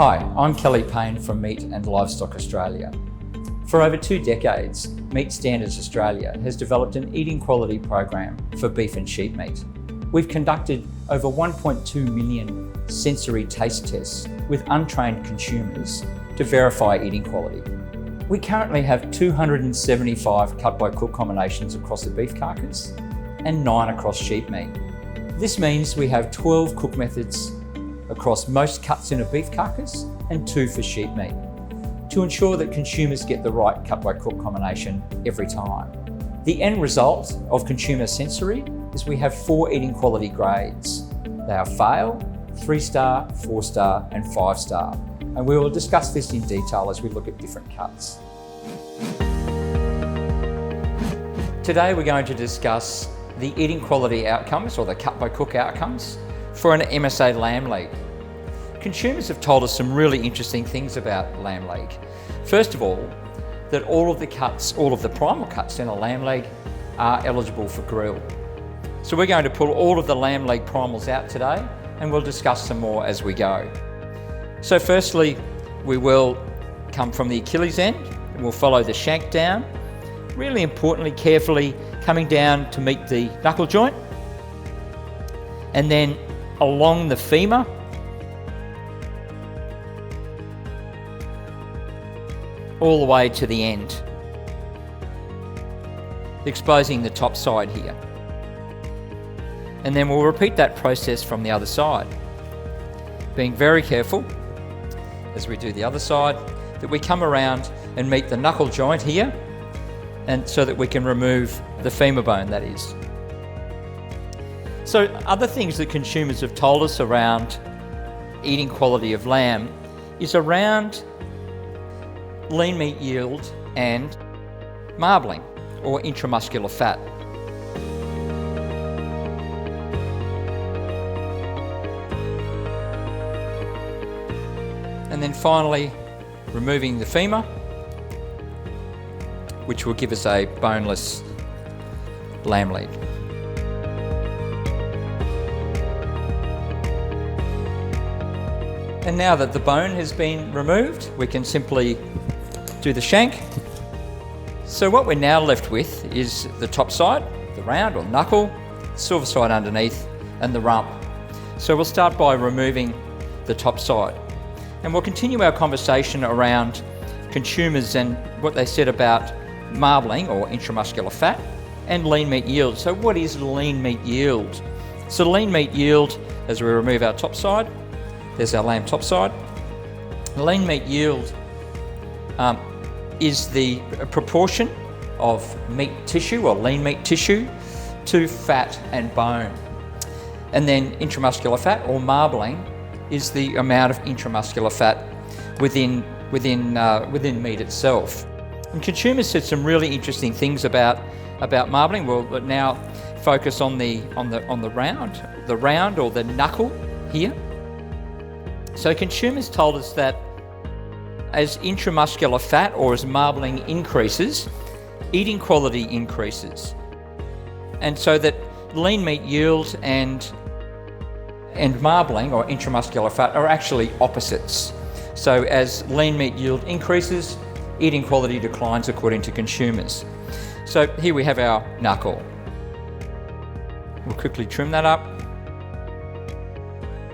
Hi, I'm Kelly Payne from Meat and Livestock Australia. For over 2 decades, Meat Standards Australia has developed an eating quality program for beef and sheep meat. We've conducted over 1.2 million sensory taste tests with untrained consumers to verify eating quality. We currently have 275 cut-by-cook combinations across the beef carcass and 9 across sheep meat. This means we have 12 cook methods across most cuts in a beef carcass and 2 for sheep meat, to ensure that consumers get the right cut-by-cook combination every time. The end result of consumer sensory is we have 4 eating quality grades. They are fail, 3-star, 4-star and 5-star. And we will discuss this in detail as we look at different cuts. Today we're going to discuss the eating quality outcomes, or the cut-by-cook outcomes, for an MSA lamb leg. Consumers have told us some really interesting things about lamb leg. First of all, that all of the primal cuts in a lamb leg are eligible for grill. So we're going to pull all of the lamb leg primals out today, and we'll discuss some more as we go. So firstly, we will come from the Achilles end, and we'll follow the shank down, really importantly, carefully coming down to meet the knuckle joint, and then along the femur, all the way to the end, exposing the top side here. And then we'll repeat that process from the other side, being very careful as we do the other side, that we come around and meet the knuckle joint here, and so that we can remove the femur bone, that is. So other things that consumers have told us around eating quality of lamb is around lean meat yield and marbling, or intramuscular fat. And then finally, removing the femur, which will give us a boneless lamb leg. And now that the bone has been removed, we can simply do the shank. So what we're now left with is the top side, the round or knuckle, silver side underneath, and the rump. So we'll start by removing the top side. And we'll continue our conversation around consumers and what they said about marbling, or intramuscular fat, and lean meat yield. So what is lean meat yield? So lean meat yield, as we remove our top side, there's our lamb top side. Lean meat yield is the proportion of meat tissue, or lean meat tissue, to fat and bone. And then intramuscular fat, or marbling, is the amount of intramuscular fat within meat itself. And consumers said some really interesting things about marbling. We'll now focus on the round or the knuckle here. So consumers told us that as intramuscular fat, or as marbling increases, eating quality increases. And so that lean meat yield and marbling, or intramuscular fat, are actually opposites. So as lean meat yield increases, eating quality declines according to consumers. So here we have our knuckle. We'll quickly trim that up.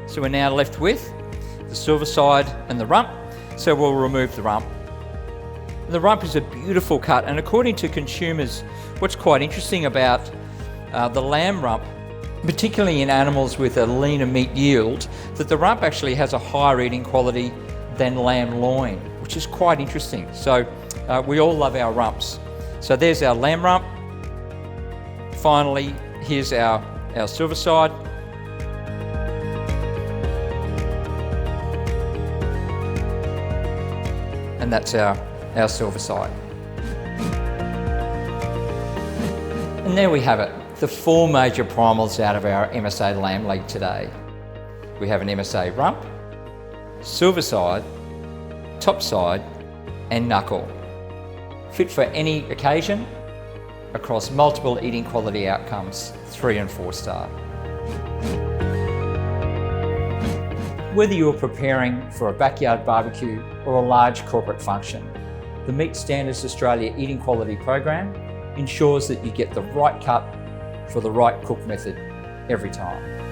So we're now left with the silver side and the rump. So we'll remove the rump. The rump is a beautiful cut, and according to consumers, what's quite interesting about the lamb rump, particularly in animals with a leaner meat yield, that the rump actually has a higher eating quality than lamb loin, which is quite interesting. So we all love our rumps. So there's our lamb rump. Finally, here's our silver side. And that's our silver side. And there we have it, the 4 major primals out of our MSA lamb leg today. We have an MSA rump, silver side, top side, and knuckle. Fit for any occasion across multiple eating quality outcomes, 3 and 4 star. Whether you're preparing for a backyard barbecue or a large corporate function, the Meat Standards Australia Eating Quality Program ensures that you get the right cut for the right cook method every time.